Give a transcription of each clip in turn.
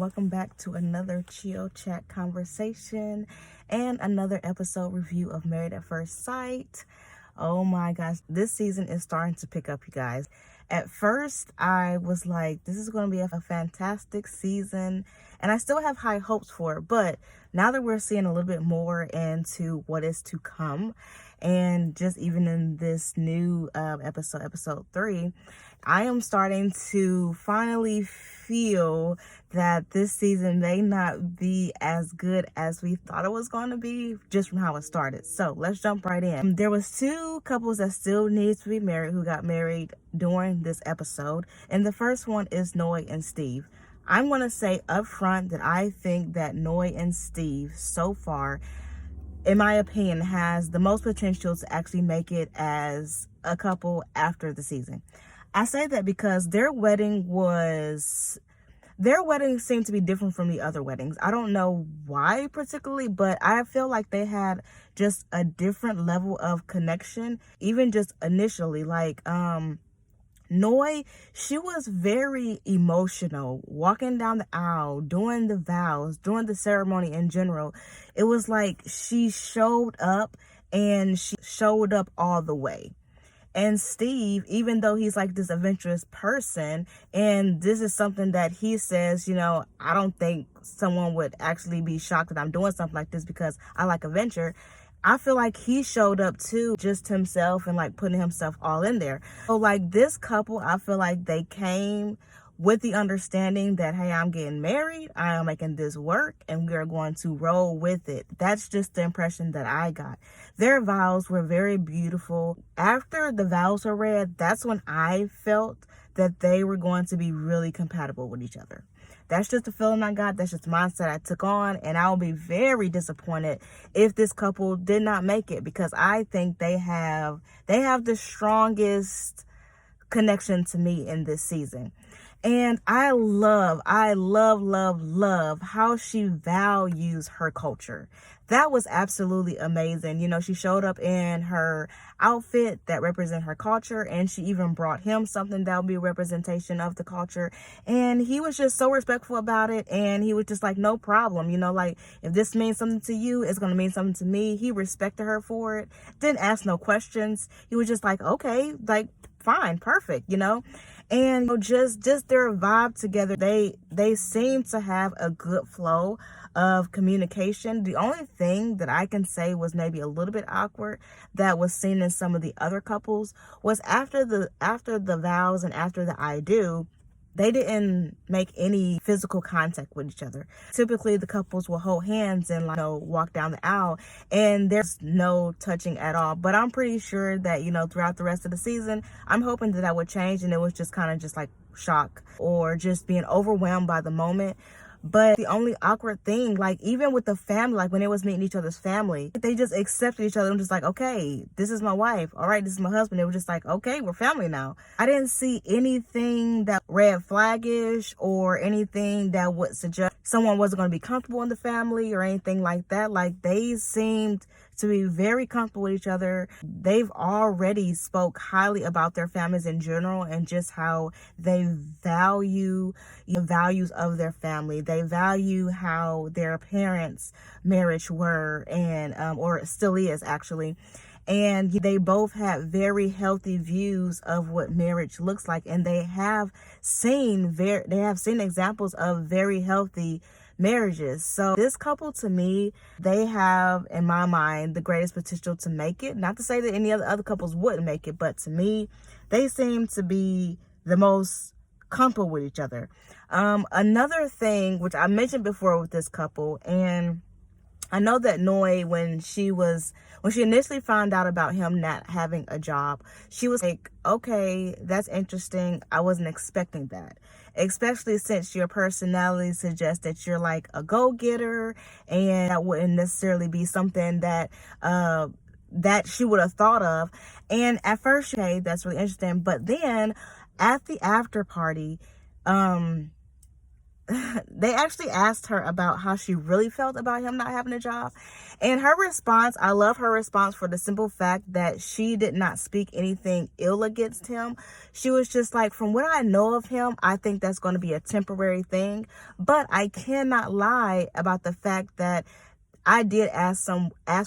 welcome back to another chill chat conversation and another episode review of Married at First Sight. Oh my gosh, this season is starting to pick up, you guys. At first, I was like, this is going to be a fantastic season, and I still have high hopes for it, but now that we're seeing a little bit more into what is to come, and just even in this new episode 3, I am starting to finally feel that this season may not be as good as we thought it was going to be just from how it started. So let's jump right in. There was 2 couples that still need to be married who got married during this episode, and the first one is Nol and Steve. I'm going to say up front that I think that Nol and Steve so far, in my opinion, has the most potential to actually make it as a couple after the season. I say that because their wedding seemed to be different from the other weddings. I don't know why particularly, but I feel like they had just a different level of connection, even just initially. Like, Nol, she was very emotional, walking down the aisle, doing the vows, doing the ceremony in general. It was like she showed up, and she showed up all the way. And Steve, even though he's like this adventurous person, and this is something that he says, I don't think someone would actually be shocked that I'm doing something like this because I like adventure. I feel like he showed up too, just himself and like putting himself all in there. So like this couple, I feel like they came with the understanding that, hey, I'm getting married, I am making this work, and we are going to roll with it. That's just the impression that I got. Their vows were very beautiful. After the vows were read, that's when I felt that they were going to be really compatible with each other. That's just the feeling I got. That's just the mindset I took on. And I will be very disappointed if this couple did not make it, because I think they have the strongest connection to me in this season. And I love how she values her culture. That was absolutely amazing. She showed up in her outfit that represents her culture, and she even brought him something that would be a representation of the culture. And he was just so respectful about it, and he was just like, no problem. Like, if this means something to you, it's going to mean something to me. He respected her for it, didn't ask no questions. He was just like, okay, like, fine, perfect, And just their vibe together, they seem to have a good flow of communication. The only thing that I can say was maybe a little bit awkward that was seen in some of the other couples was after the vows and after the I do, they didn't make any physical contact with each other. Typically, the couples will hold hands and walk down the aisle, and there's no touching at all. But I'm pretty sure that, throughout the rest of the season, I'm hoping that would change, and it was just kind of just like shock or just being overwhelmed by the moment. But the only awkward thing, like even with the family, like when they was meeting each other's family, they just accepted each other and just like, okay, this is my wife. All right, this is my husband. They were just like, okay, we're family now. I didn't see anything that red flaggish or anything that would suggest someone wasn't going to be comfortable in the family or anything like that. Like, they seemed to be very comfortable with each other. They've already spoke highly about their families in general and just how they value the values of their family. They value how their parents' marriage were and or still is actually. And they both have very healthy views of what marriage looks like, and they have seen examples of very healthy marriages. So this couple, to me, they have, in my mind, the greatest potential to make it. Not to say that any other couples wouldn't make it, but to me, they seem to be the most comfortable with each other. Another thing, which I mentioned before with this couple, and I know that Nol, when she initially found out about him not having a job, she was like, okay, that's interesting. I wasn't expecting that. Especially since your personality suggests that you're like a go-getter, and that wouldn't necessarily be something that that she would have thought of. And at first, okay, that's really interesting. But then at the after party, they actually asked her about how she really felt about him not having a job. And her response, I love her response for the simple fact that she did not speak anything ill against him. She was just like, from what I know of him, I think that's going to be a temporary thing. But I cannot lie about the fact that I did ask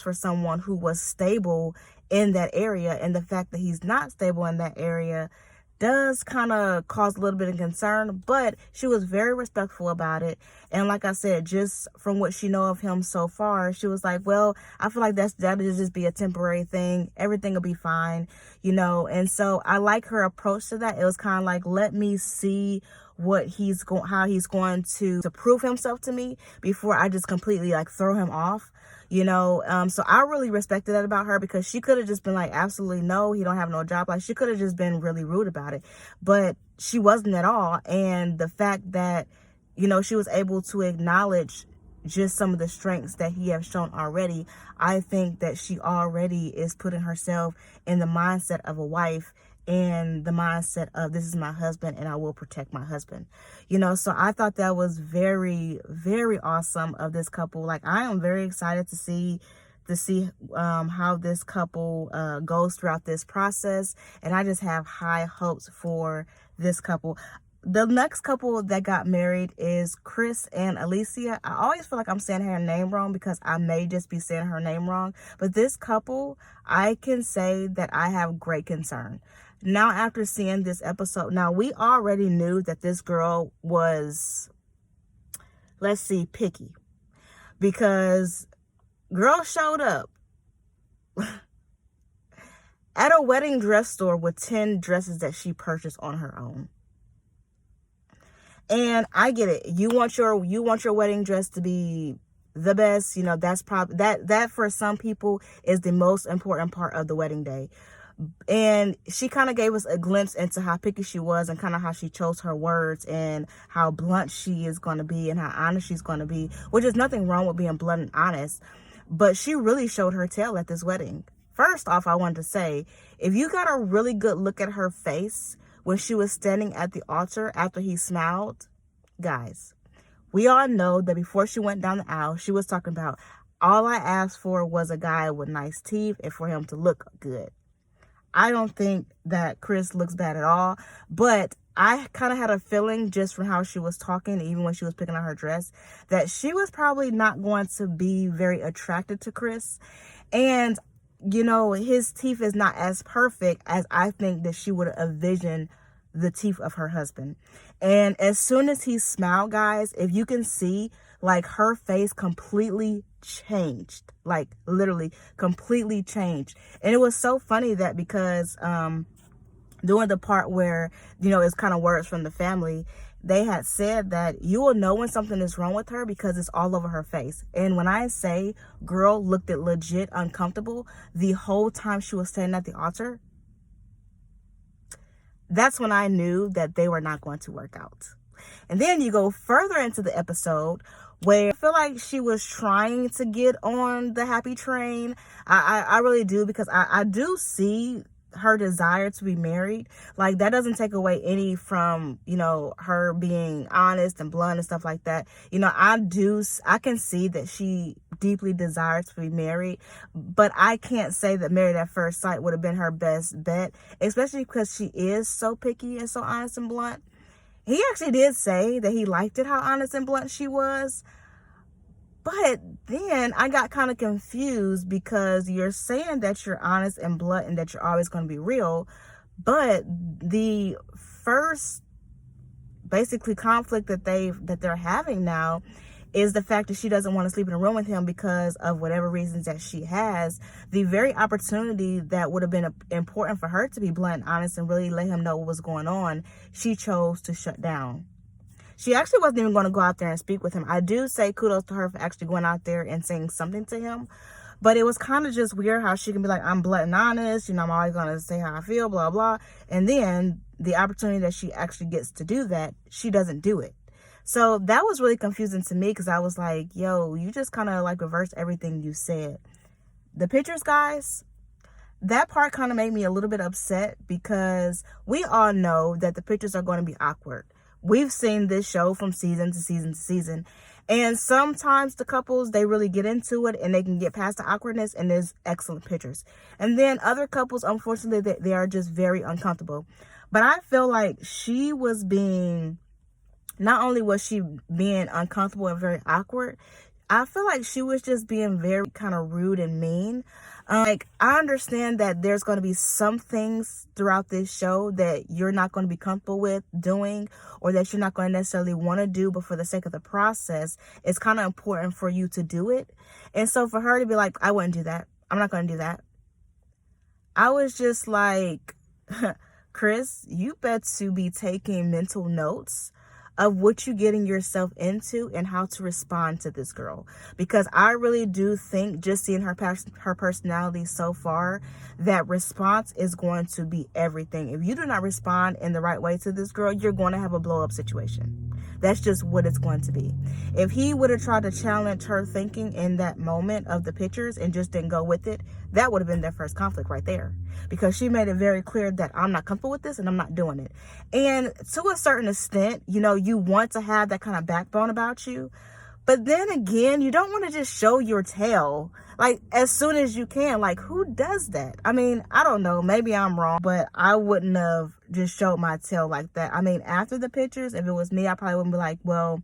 for someone who was stable in that area, and the fact that he's not stable in that area does kind of cause a little bit of concern, but she was very respectful about it. And like I said, just from what she know of him so far, she was like, well, I feel like that'll just be a temporary thing. Everything will be fine, you know? And so I like her approach to that. It was kind of like, let me see how he's going to prove himself to me before I just completely like throw him off. You know, so I really respected that about her, because she could have just been like, absolutely no, he don't have no job. Like, she could have just been really rude about it, but she wasn't at all. And the fact that, you know, she was able to acknowledge just some of the strengths that he has shown already, I think that she already is putting herself in the mindset of a wife, and the mindset of, this is my husband and I will protect my husband, you know. So I thought that was very, very awesome of this couple. Like, I am very excited to see how this couple goes throughout this process, and I just have high hopes for this couple. The next couple that got married is Chris and Alysse. I always feel like I'm saying her name wrong, because I may just be saying her name wrong, but this couple, I can say that I have great concern. Now, after seeing this episode, now we already knew that this girl was, let's see, picky, because girl showed up at a wedding dress store with 10 dresses that she purchased on her own. And I get it. You want your wedding dress to be the best, you know. That's probably that for some people is the most important part of the wedding day. And she kind of gave us a glimpse into how picky she was, and kind of how she chose her words, and how blunt she is going to be, and how honest she's going to be, which is nothing wrong with being blunt and honest. But she really showed her tail at this wedding. First off, I wanted to say, if you got a really good look at her face when she was standing at the altar after he smiled, guys, we all know that before she went down the aisle, she was talking about, all I asked for was a guy with nice teeth and for him to look good. I don't think that Chris looks bad at all, but I kind of had a feeling just from how she was talking, even when she was picking out her dress, that she was probably not going to be very attracted to Chris. And, you know, his teeth is not as perfect as I think that she would envision the teeth of her husband. And as soon as he smiled, guys, if you can see, like, her face completely changed, like literally completely changed. And it was so funny that, because during the part where, you know, it's kind of words from the family, they had said that you will know when something is wrong with her because it's all over her face. And when I say girl looked at legit uncomfortable the whole time she was standing at the altar, that's when I knew that they were not going to work out. And then you go further into the episode, where I feel like she was trying to get on the happy train. I really do, because I do see her desire to be married. Like, that doesn't take away any from, you know, her being honest and blunt and stuff like that. You know, I can see that she deeply desires to be married, but I can't say that married at first sight would have been her best bet, especially because she is so picky and so honest and blunt. He actually did say that he liked it how honest and blunt she was. But then I got kind of confused, because you're saying that you're honest and blunt and that you're always going to be real. But the first basically conflict that they're having now is the fact that she doesn't want to sleep in a room with him because of whatever reasons that she has. The very opportunity that would have been important for her to be blunt and honest and really let him know what was going on, she chose to shut down. She actually wasn't even going to go out there and speak with him. I do say kudos to her for actually going out there and saying something to him. But it was kind of just weird how she can be like, I'm blunt and honest, you know, I'm always going to say how I feel, blah, blah. And then the opportunity that she actually gets to do that, she doesn't do it. So that was really confusing to me, because I was like, yo, you just kind of like reversed everything you said. The pictures, guys, that part kind of made me a little bit upset, because we all know that the pictures are going to be awkward. We've seen this show from season to season to season. And sometimes the couples, they really get into it and they can get past the awkwardness and there's excellent pictures. And then other couples, unfortunately, they are just very uncomfortable. But I feel like she was being, not only was she being uncomfortable and very awkward, I feel like she was just being very kind of rude and mean. Like, I understand that there's going to be some things throughout this show that you're not going to be comfortable with doing, or that you're not going to necessarily want to do, but for the sake of the process, it's kind of important for you to do it. And so for her to be like, I wouldn't do that, I'm not going to do that, I was just like, Chris, you bet to be taking mental notes of what you're getting yourself into and how to respond to this girl. Because I really do think, just seeing her personality so far, that response is going to be everything. If you do not respond in the right way to this girl, you're going to have a blow up situation. That's just what it's going to be. If he would have tried to challenge her thinking in that moment of the pictures and just didn't go with it, that would have been their first conflict right there. Because she made it very clear that I'm not comfortable with this and I'm not doing it. And to a certain extent, you know, you want to have that kind of backbone about you. But then again, you don't want to just show your tail like as soon as you can. Like, who does that? I mean, I don't know. Maybe I'm wrong, but I wouldn't have just showed my tail like that. I mean, after the pictures, if it was me, I probably wouldn't be like, well,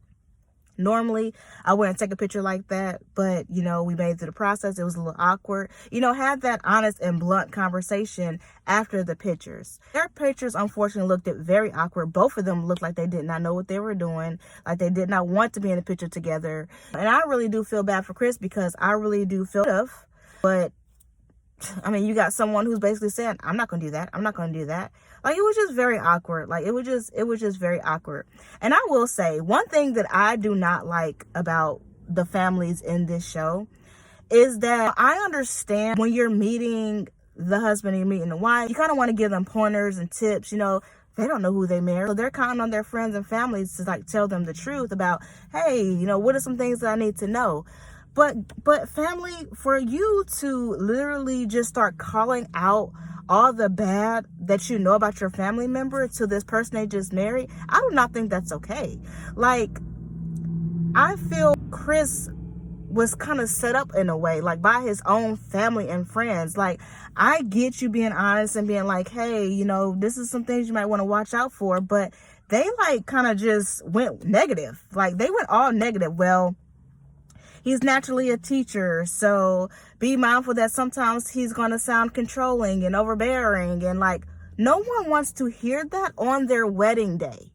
normally I wouldn't take a picture like that, but you know, we made it through the process. It was a little awkward. You know, have that honest and blunt conversation after the pictures. Their pictures, unfortunately, looked very awkward. Both of them looked like they did not know what they were doing, like they did not want to be in a picture together. And I really do feel bad for Chris, because I really do feel tough. But I mean, you got someone who's basically saying, I'm not going to do that, I'm not going to do that. Like, it was just very awkward. Like, it was just very awkward. And I will say, one thing that I do not like about the families in this show is that I understand when you're meeting the husband and you're meeting the wife, you kind of want to give them pointers and tips. You know, they don't know who they marry, so they're counting on their friends and families to like tell them the truth about, hey, you know, what are some things that I need to know. But family, for you to literally just start calling out all the bad that you know about your family member to this person they just married, I do not think that's okay. Like, I feel Chris was kind of set up in a way, like by his own family and friends. Like, I get you being honest and being like, hey, you know, this is some things you might want to watch out for, but they like kind of just went negative. Like, they went all negative. Well, he's naturally a teacher, so be mindful that sometimes he's going to sound controlling and overbearing. And like, no one wants to hear that on their wedding day.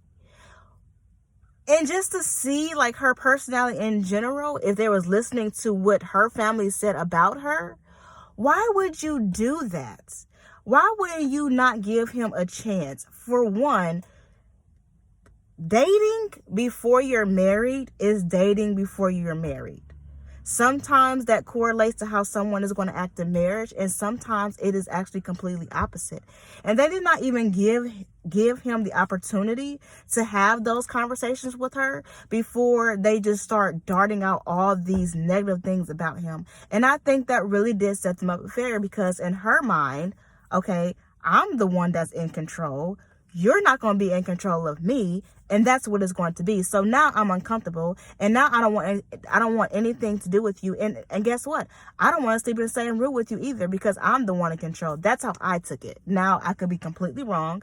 And just to see like her personality in general, if they was listening to what her family said about her, why would you do that? Why would you not give him a chance? For one, dating before you're married is dating before you're married. Sometimes that correlates to how someone is going to act in marriage, and sometimes it is actually completely opposite. And they did not even give him the opportunity to have those conversations with her before they just start darting out all these negative things about him. And I think that really did set them up fair, because in her mind, okay, I'm the one that's in control. You're not going to be in control of me, and that's what it's going to be. So now I'm uncomfortable, and now I don't want anything to do with you. And guess what? I don't want to sleep in the same room with you either, because I'm the one in control. That's how I took it. Now, I could be completely wrong,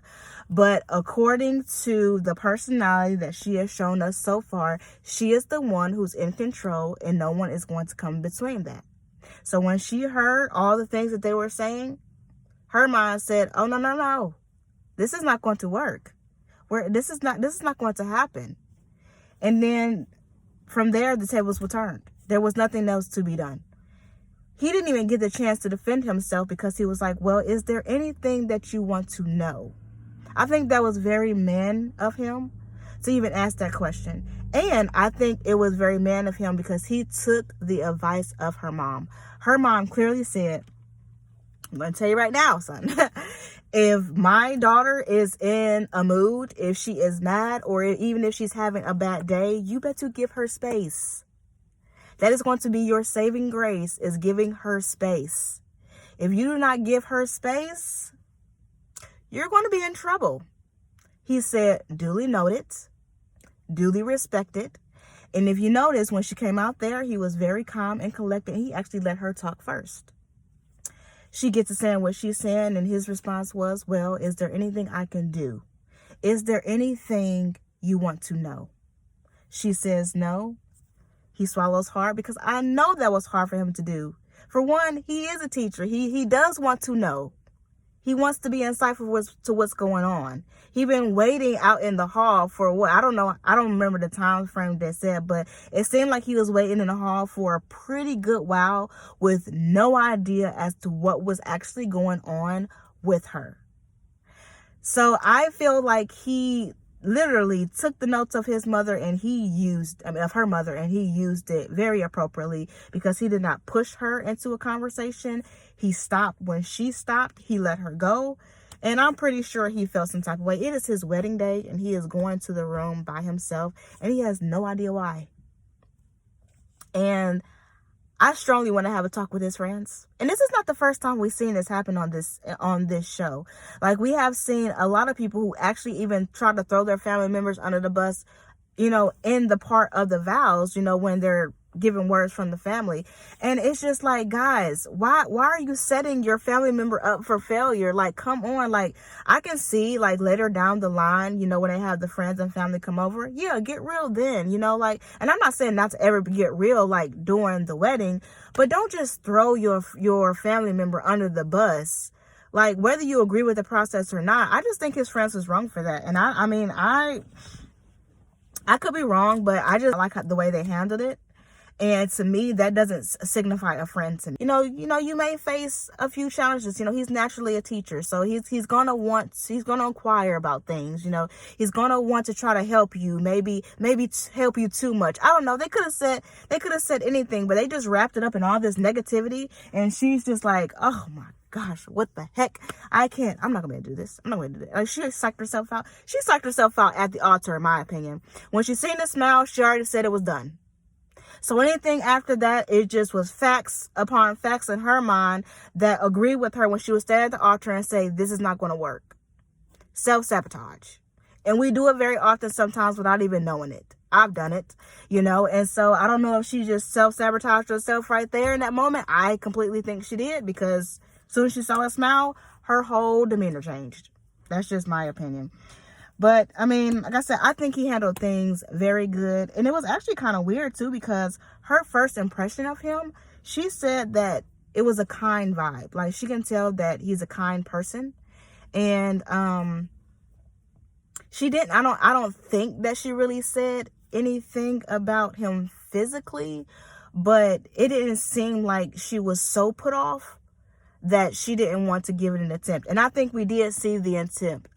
but according to the personality that she has shown us so far, she is the one who's in control, and no one is going to come between that. So when she heard all the things that they were saying, her mind said, oh, no. This is not going to work. This is not going to happen. And then from there, the tables were turned. There was nothing else to be done. He didn't even get the chance to defend himself, because he was like, well, is there anything that you want to know? I think that was very man of him to even ask that question. And I think it was very man of him because he took the advice of her mom. Her mom clearly said, I'm going to tell you right now, son. If my daughter is in a mood, if she is mad, or even if she's having a bad day, you better give her space. That is going to be your saving grace, is giving her space. If you do not give her space, you're going to be in trouble. He said, duly noted. duly respected. And if you notice, when she came out there, he was very calm and collected. And he actually let her talk first. She gets to saying what she's saying, and his response was, well, is there anything I can do? Is there anything you want to know? She says no. He swallows hard, because I know that was hard for him to do. For one, he is a teacher. He does want to know. He wants to be insightful to what's going on. He been waiting out in the hall for what? I don't know. I don't remember the time frame that said, but it seemed like he was waiting in the hall for a pretty good while with no idea as to what was actually going on with her. So I feel like he literally took the notes of his mother and of her mother, and he used it very appropriately, because he did not push her into a conversation. He stopped when she stopped. He let her go. And I'm pretty sure he felt some type of way. It is his wedding day, and he is going to the room by himself, and he has no idea why. And I strongly want to have a talk with his friends. And this is not the first time we've seen this happen on this show. Like, we have seen a lot of people who actually even try to throw their family members under the bus, in the part of the vows, when they're giving words from the family. And it's just like, guys, why are you setting your family member up for failure? Like, come on. Like, I can see, like, later down the line, when they have the friends and family come over, yeah, get real then, like, and I'm not saying not to ever get real, like, during the wedding, but don't just throw your family member under the bus. Like, whether you agree with the process or not, I just think his friends was wrong for that. And I could be wrong, but I just like the way they handled it. And to me, that doesn't signify a friend to me. You may face a few challenges. He's naturally a teacher, so he's gonna inquire about things. He's gonna want to try to help you. Maybe help you too much. I don't know. They could have said anything, but they just wrapped it up in all this negativity. And she's just like, oh my gosh, what the heck? I'm not gonna do this. I'm not gonna do this. Like, she psyched herself out. She psyched herself out at the altar, in my opinion. When she seen the smile, she already said it was done. So anything after that, it just was facts upon facts in her mind that agreed with her when she would stand at the altar and say, this is not going to work. Self-sabotage. And we do it very often, sometimes without even knowing it. I've done it, and so I don't know if she just self-sabotaged herself right there in that moment. I completely think she did, because as soon as she saw a smile, her whole demeanor changed. That's just my opinion. But, like I said, I think he handled things very good. And it was actually kind of weird, too, because her first impression of him, she said that it was a kind vibe. Like, she can tell that he's a kind person. And she didn't, I don't think that she really said anything about him physically. But it didn't seem like she was so put off that she didn't want to give it an attempt. And I think we did see the attempt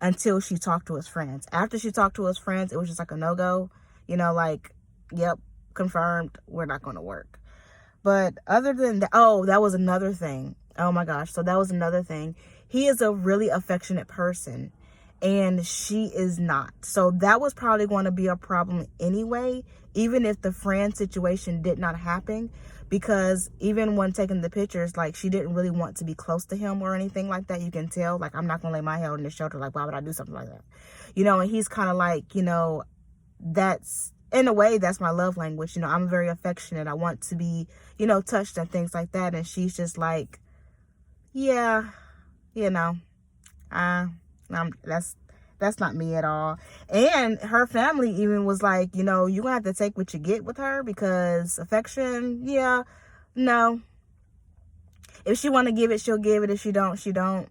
until she talked to his friends. After she talked to his friends, it was just like a no-go. Like, yep, confirmed, we're not going to work. But other than that, that was another thing. Oh my gosh, so that was another thing. He is a really affectionate person, and she is not. So that was probably going to be a problem anyway, even if the friend situation did not happen. Because even when taking the pictures, like, she didn't really want to be close to him or anything like that. You can tell, like, I'm not going to lay my head on his shoulder. Like, why would I do something like that? And he's kind of like, that's, in a way, that's my love language. I'm very affectionate. I want to be, touched and things like that. And she's just like, yeah, that's not me at all. And her family even was like, you're going to have to take what you get with her, because affection, yeah, no. If she want to give it, she'll give it. If she don't, she don't.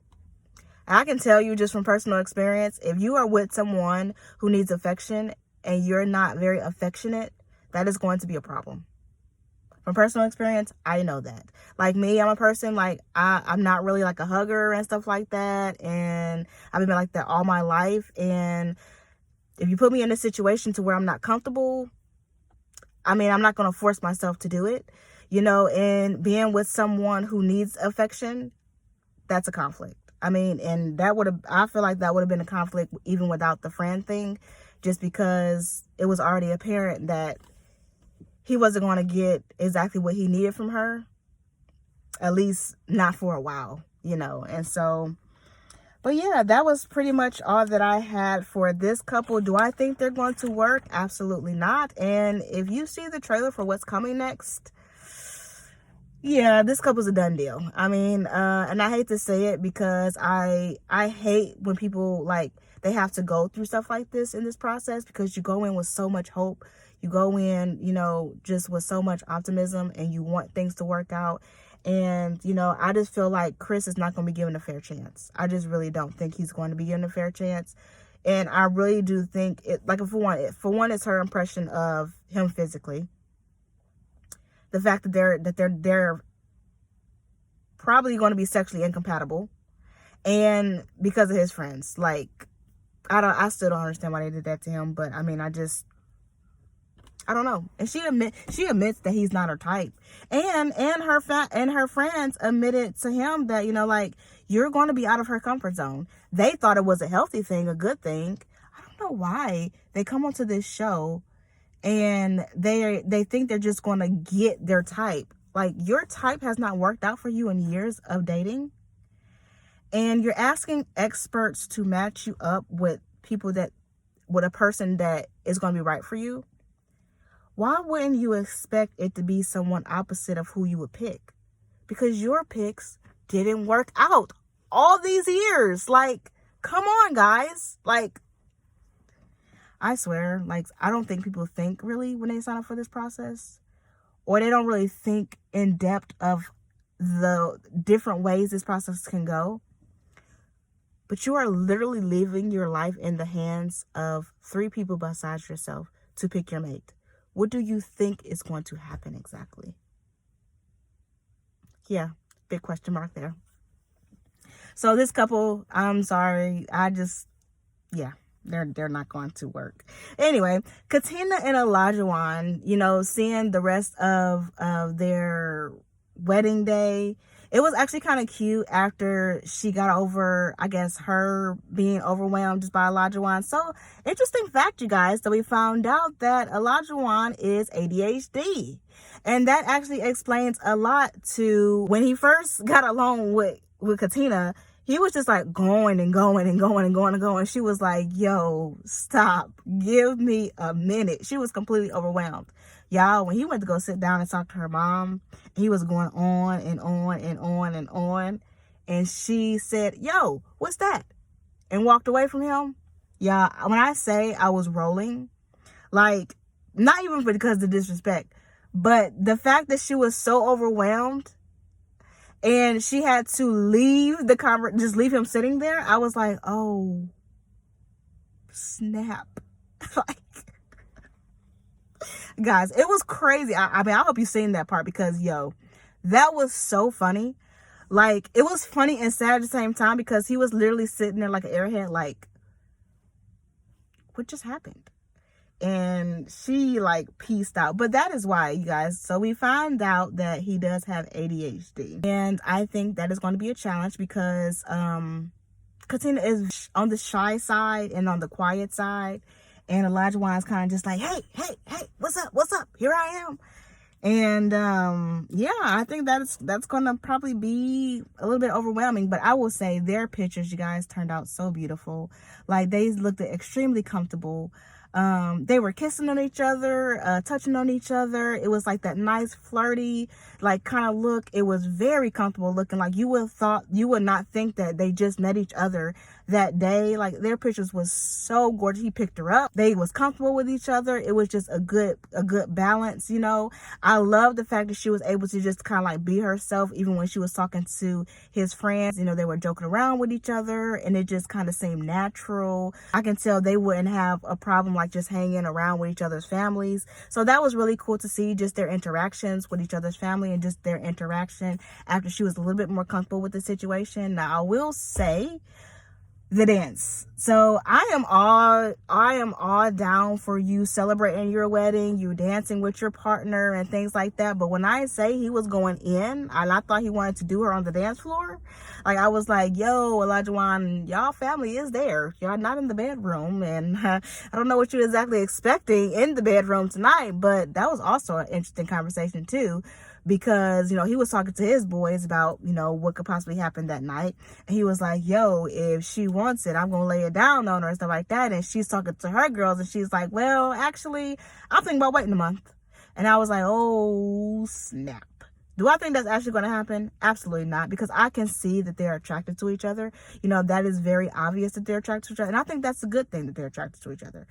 I can tell you just from personal experience, if you are with someone who needs affection and you're not very affectionate, that is going to be a problem. From personal experience, I know that. Like me, I'm a person, like, I'm not really like a hugger and stuff like that. And I've been like that all my life. And if you put me in a situation to where I'm not comfortable, I'm not going to force myself to do it. And being with someone who needs affection, that's a conflict. And I feel like that would have been a conflict even without the friend thing, just because it was already apparent that he wasn't going to get exactly what he needed from her, at least not for a while, And so, But yeah, that was pretty much all that I had for this couple. Do I think they're going to work? Absolutely not. And if you see the trailer for what's coming next, yeah, this couple's a done deal. I mean, and I hate to say it because I hate when people, like, they have to go through stuff like this in this process, because you go in with so much hope. You go in, you know, just with so much optimism, and you want things to work out. And, you know, I just feel like Chris is not going to be given a fair chance. I just really don't think he's going to be given a fair chance. And I really do think it, like, for one, it's her impression of him physically. The fact that they're probably going to be sexually incompatible, and because of his friends. Like, I still don't understand why they did that to him, but I mean, I don't know. And she admits that he's not her type, and her friends admitted to him that, you know, like, you're going to be out of her comfort zone. They thought it was a healthy thing, a good thing. I don't know why they come onto this show and they think they're just going to get their type. Like, your type has not worked out for you in years of dating, and you're asking experts to match you up with a person that is going to be right for you. Why wouldn't you expect it to be someone opposite of who you would pick? Because your picks didn't work out all these years. Like, come on, guys. Like, I swear, like, I don't think people think really when they sign up for this process, or they don't really think in depth of the different ways this process can go. But you are literally leaving your life in the hands of 3 people besides yourself to pick your mate. What do you think is going to happen exactly? Yeah, big question mark there. So this couple, I'm sorry, they're not going to work. Anyway, Katina and Olajuwon, you know, seeing the rest of their wedding day, it was actually kind of cute after she got over, I guess, her being overwhelmed just by Olajuwon. So, interesting fact, you guys, that we found out that Olajuwon is ADHD. And that actually explains a lot to when he first got along with Katina. He was just like going and going and going and going and going. She was like, yo, stop. Give me a minute. She was completely overwhelmed. Y'all, when he went to go sit down and talk to her mom, he was going on and on and on and on. And she said, yo, what's that? And walked away from him. Yeah, when I say I was rolling, like, not even because of the disrespect, but the fact that she was so overwhelmed and she had to leave just leave him sitting there. I was like, oh, snap. Like, guys, it was crazy. I mean, I hope you've seen that part, because, yo, that was so funny. Like, it was funny and sad at the same time, because he was literally sitting there like an airhead, like, what just happened? And she, like, peaced out. But that is why, you guys. So we found out that he does have ADHD. And I think that is going to be a challenge, because Katina is on the shy side and on the quiet side. And Olajuwon's kind of just like, hey, what's up? Here I am. And yeah, I think that's going to probably be a little bit overwhelming. But I will say their pictures, you guys, turned out so beautiful. Like, they looked extremely comfortable. They were kissing on each other, touching on each other. It was like that nice flirty, like, kind of look. It was very comfortable looking. Like, you would not think that they just met each other that day. Like, their pictures was so gorgeous. He picked her up. They was comfortable with each other. It was just a good balance, you know. I love the fact that she was able to just kind of like be herself, even when she was talking to his friends. You know, they were joking around with each other, and it just kind of seemed natural. I can tell they wouldn't have a problem like just hanging around with each other's families. So that was really cool to see, just their interactions with each other's family, and just their interaction after she was a little bit more comfortable with the situation. Now, I will say, the dance. So I am all down for you celebrating your wedding, you dancing with your partner and things like that. But when I say he was going in, I thought he wanted to do her on the dance floor. Like, I was like, yo, Olajuwon, y'all family is there. Y'all not in the bedroom. And I don't know what you're exactly expecting in the bedroom tonight, but that was also an interesting conversation too. because, he was talking to his boys about, what could possibly happen that night. And he was like, yo, if she wants it, I'm going to lay it down on her and stuff like that. And she's talking to her girls and she's like, well, actually, I'm thinking about waiting a month. And I was like, oh, snap. Do I think that's actually going to happen? Absolutely not, because I can see that they're attracted to each other. That is very obvious that they're attracted to each other. And I think that's a good thing that they're attracted to each other.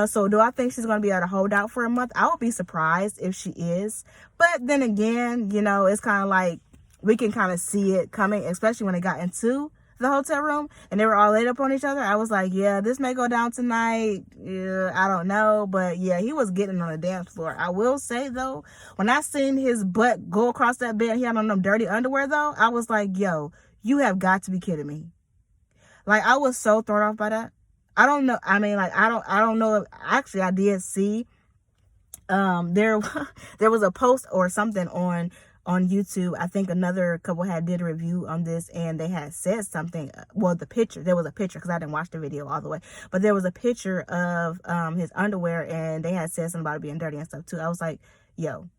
So do I think she's going to be able to hold out for a month? I would be surprised if she is. But then again, it's kind of like we can kind of see it coming, especially when they got into the hotel room and they were all laid up on each other. I was like, yeah, this may go down tonight. Yeah, I don't know. But yeah, he was getting on the dance floor. I will say though, when I seen his butt go across that bed, he had on them dirty underwear though, I was like, yo, you have got to be kidding me. Like, I was so thrown off by that. I don't know. I mean, like, I don't know if actually I did see there was a post or something on YouTube. I think another couple did a review on this, and they had said something. Well, there was a picture, because I didn't watch the video all the way, but there was a picture of his underwear, and they had said something about it being dirty and stuff too. I was like, yo,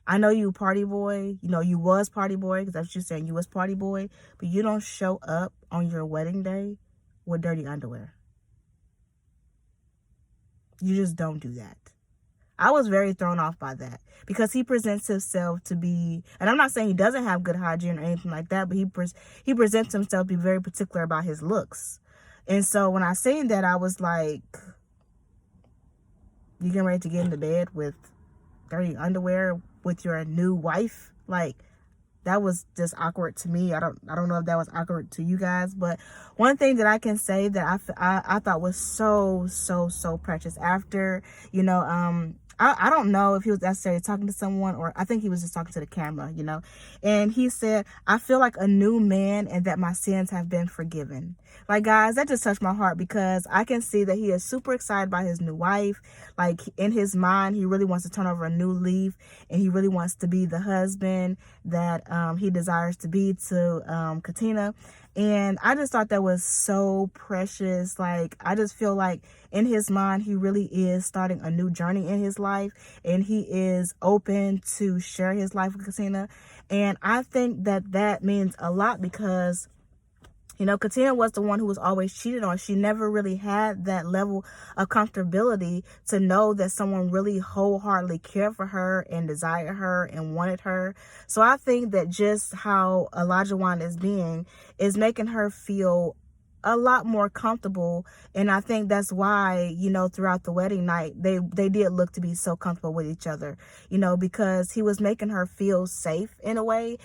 I know you party boy, you was party boy, because that's what you're saying, you was party boy, but you don't show up on your wedding day with dirty underwear. You just don't do that. I was very thrown off by that, because he presents himself to be, and I'm not saying he doesn't have good hygiene or anything like that, but he presents himself to be very particular about his looks. And so when I seen that, I was like, you getting ready to get into bed with dirty underwear with your new wife? Like, that was just awkward to me. I don't know if that was awkward to you guys, but one thing that I can say that I thought was so precious after, I don't know if he was necessarily talking to someone, or I think he was just talking to the camera, and he said, I feel like a new man and that my sins have been forgiven. Like, guys, that just touched my heart, because I can see that he is super excited by his new wife. Like, in his mind, he really wants to turn over a new leaf, and he really wants to be the husband that he desires to be to Katina. And I just thought that was so precious. Like, I just feel like in his mind, he really is starting a new journey in his life, and he is open to share his life with Katina. And I think that means a lot, because Katina was the one who was always cheated on. She never really had that level of comfortability to know that someone really wholeheartedly cared for her and desired her and wanted her. So I think that just how Olajuwon is making her feel a lot more comfortable. And I think that's why, throughout the wedding night, they did look to be so comfortable with each other, because he was making her feel safe in a way,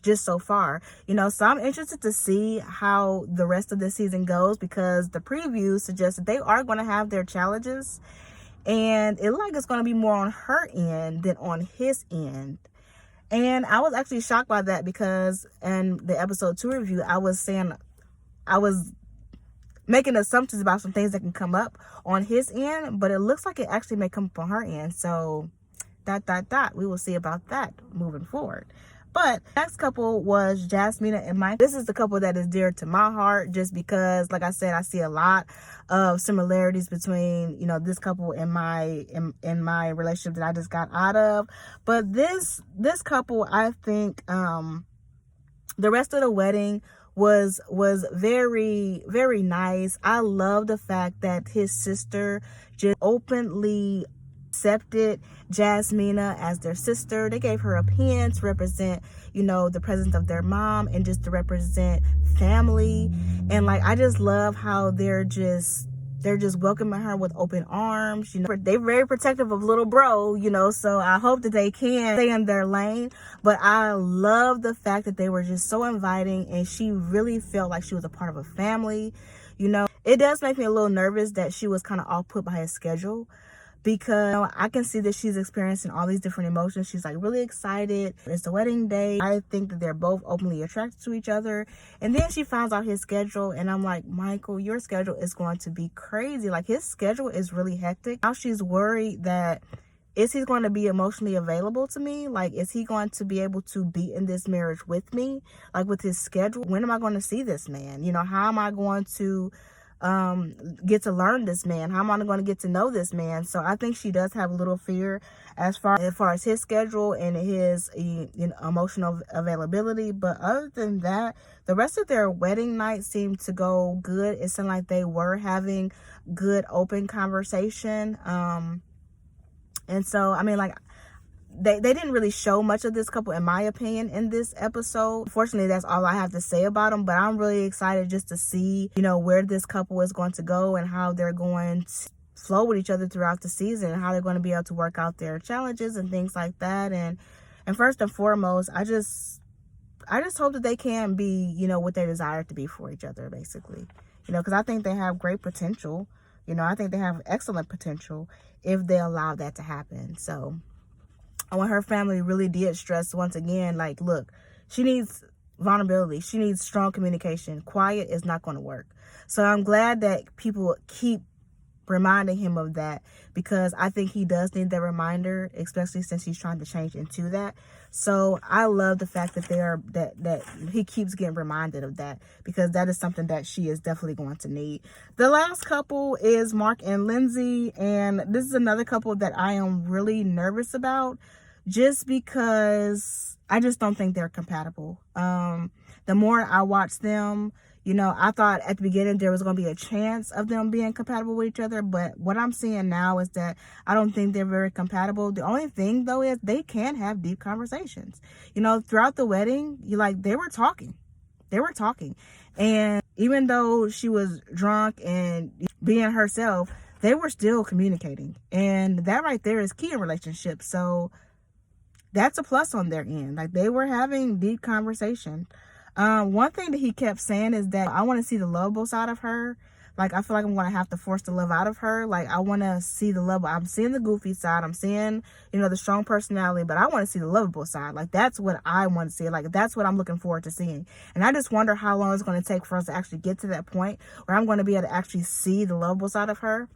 just so far, so I'm interested to see how the rest of the season goes, because the previews suggest that they are going to have their challenges, and it looks like it's going to be more on her end than on his end. And I was actually shocked by that, because in the episode 2 review, I was making assumptions about some things that can come up on his end, but it looks like it actually may come up on her end. So ... we will see about that moving forward. But next couple was Jasmine and Michael. This is the couple that is dear to my heart, just because, like I said, I see a lot of similarities between, this couple and in my relationship that I just got out of. But this couple, I think the rest of the wedding was very, very nice. I love the fact that his sister just openly accepted Jasmine as their sister. They gave her a pin to represent, the presence of their mom, and just to represent family. And like, I just love how they're just welcoming her with open arms. They're very protective of little bro, so I hope that they can stay in their lane. But I love the fact that they were just so inviting, and she really felt like she was a part of a family. It does make me a little nervous that she was kind of off put by his schedule, because I can see that she's experiencing all these different emotions. She's like really excited. It's the wedding day. I think that they're both openly attracted to each other. And then she finds out his schedule, and I'm like, Michael, your schedule is going to be crazy. Like, his schedule is really hectic. Now she's worried that, is he going to be emotionally available to me? Like, is he going to be able to be in this marriage with me? Like, with his schedule, when am I going to see this man? How am I going to get to learn this man? How am I going to get to know this man? So I think she does have a little fear as far as his schedule and his emotional availability. But other than that, the rest of their wedding night seemed to go good. It seemed like they were having good open conversation. And so, I mean, like, they didn't really show much of this couple, in my opinion, in this episode. Unfortunately, that's all I have to say about them. But I'm really excited just to see, where this couple is going to go and how they're going to flow with each other throughout the season, and how they're going to be able to work out their challenges and things like that. And first and foremost, I just hope that they can be, what they desire to be for each other, basically. Because I think they have great potential. I think they have excellent potential if they allow that to happen. So when her family really did stress once again, like, look, she needs vulnerability. She needs strong communication. Quiet is not going to work. So I'm glad that people keep reminding him of that, because I think he does need that reminder, especially since he's trying to change into that. So I love the fact that that he keeps getting reminded of that, because that is something that she is definitely going to need. The last couple is Mark and Lindsey, and this is another couple that I am really nervous about, just because I just don't think they're compatible. The more I watch them, I thought at the beginning there was going to be a chance of them being compatible with each other, but what I'm seeing now is that I don't think they're very compatible. The only thing, though, is they can have deep conversations. Throughout the wedding, they were talking. And even though she was drunk and being herself, they were still communicating. And that right there is key in relationships. So that's a plus on their end. They were having deep conversation. One thing that he kept saying is that I want to see the lovable side of her. I feel like I'm going to have to force the love out of her. I want to see the lovable. I'm seeing the goofy side. I'm seeing, the strong personality, but I want to see the lovable side. That's what I want to see. That's what I'm looking forward to seeing. And I just wonder how long it's going to take for us to actually get to that point where I'm going to be able to actually see the lovable side of her.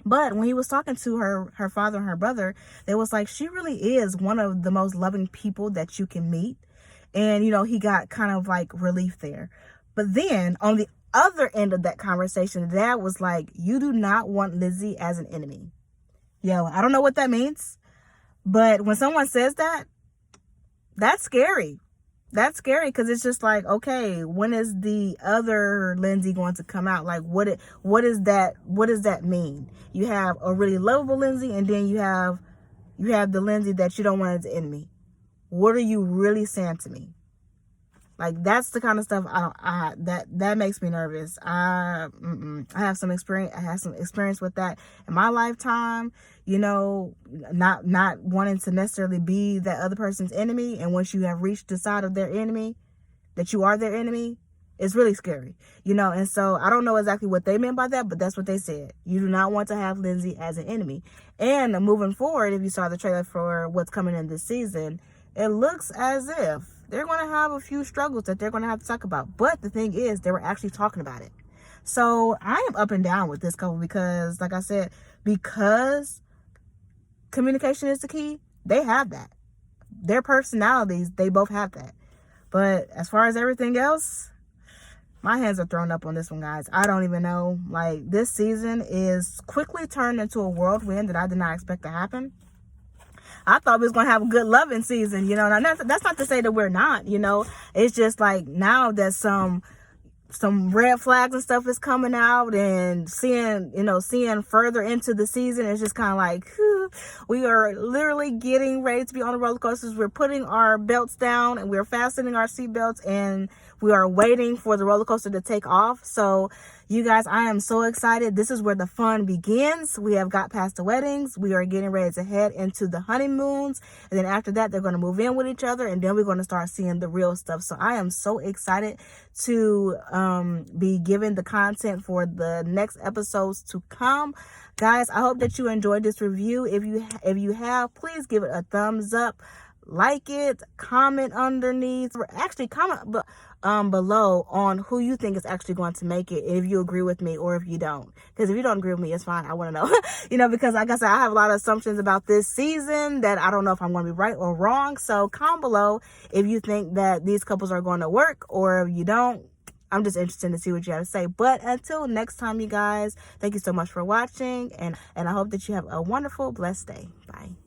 But when he was talking to her father and her brother, they was like, she really is one of the most loving people that you can meet. And, he got kind of relief there. But then on the other end of that conversation, Dad was like, you do not want Lindsey as an enemy. Yo, I don't know what that means. But when someone says that, that's scary. That's scary, because it's just okay, when is the other Lindsey going to come out? What does that mean? You have a really lovable Lindsey, and then you have the Lindsey that you don't want as an enemy. What are you really saying to me? That's the kind of stuff that makes me nervous. I have some experience. I have some experience with that in my lifetime. Not wanting to necessarily be that other person's enemy, and once you have reached the side of their enemy, that you are their enemy, it's really scary. And so I don't know exactly what they meant by that, but that's what they said. You do not want to have Lindsey as an enemy. And moving forward, if you saw the trailer for what's coming in this season, it looks as if they're going to have a few struggles that they're going to have to talk about. But the thing is, they were actually talking about it. So I am up and down with this couple, because, like I said, because communication is the key, they have that. Their personalities, they both have that. But as far as everything else, my hands are thrown up on this one, guys. I don't even know. This season is quickly turned into a whirlwind that I did not expect to happen. I thought we was going to have a good loving season, Now, that's not to say that we're not, It's just now that some red flags and stuff is coming out, and seeing further into the season, it's just kind of we are literally getting ready to be on the roller coasters. We're putting our belts down and we're fastening our seatbelts, and we are waiting for the roller coaster to take off. So you guys, I am so excited. This is where the fun begins. We have got past the weddings. We are getting ready to head into the honeymoons. And then after that, they're going to move in with each other. And then we're going to start seeing the real stuff. So I am so excited to be given the content for the next episodes to come. Guys, I hope that you enjoyed this review. If you have, please give it a thumbs up. Like it, comment underneath, or actually comment below on who you think is actually going to make it, if you agree with me or if you don't. Because if you don't agree with me, it's fine. I want to know. Because like I said, I have a lot of assumptions about this season that I don't know if I'm going to be right or wrong. So comment below if you think that these couples are going to work, or if you don't. I'm just interested to see what you have to say. But until next time, you guys, thank you so much for watching, and I hope that you have a wonderful, blessed day. Bye.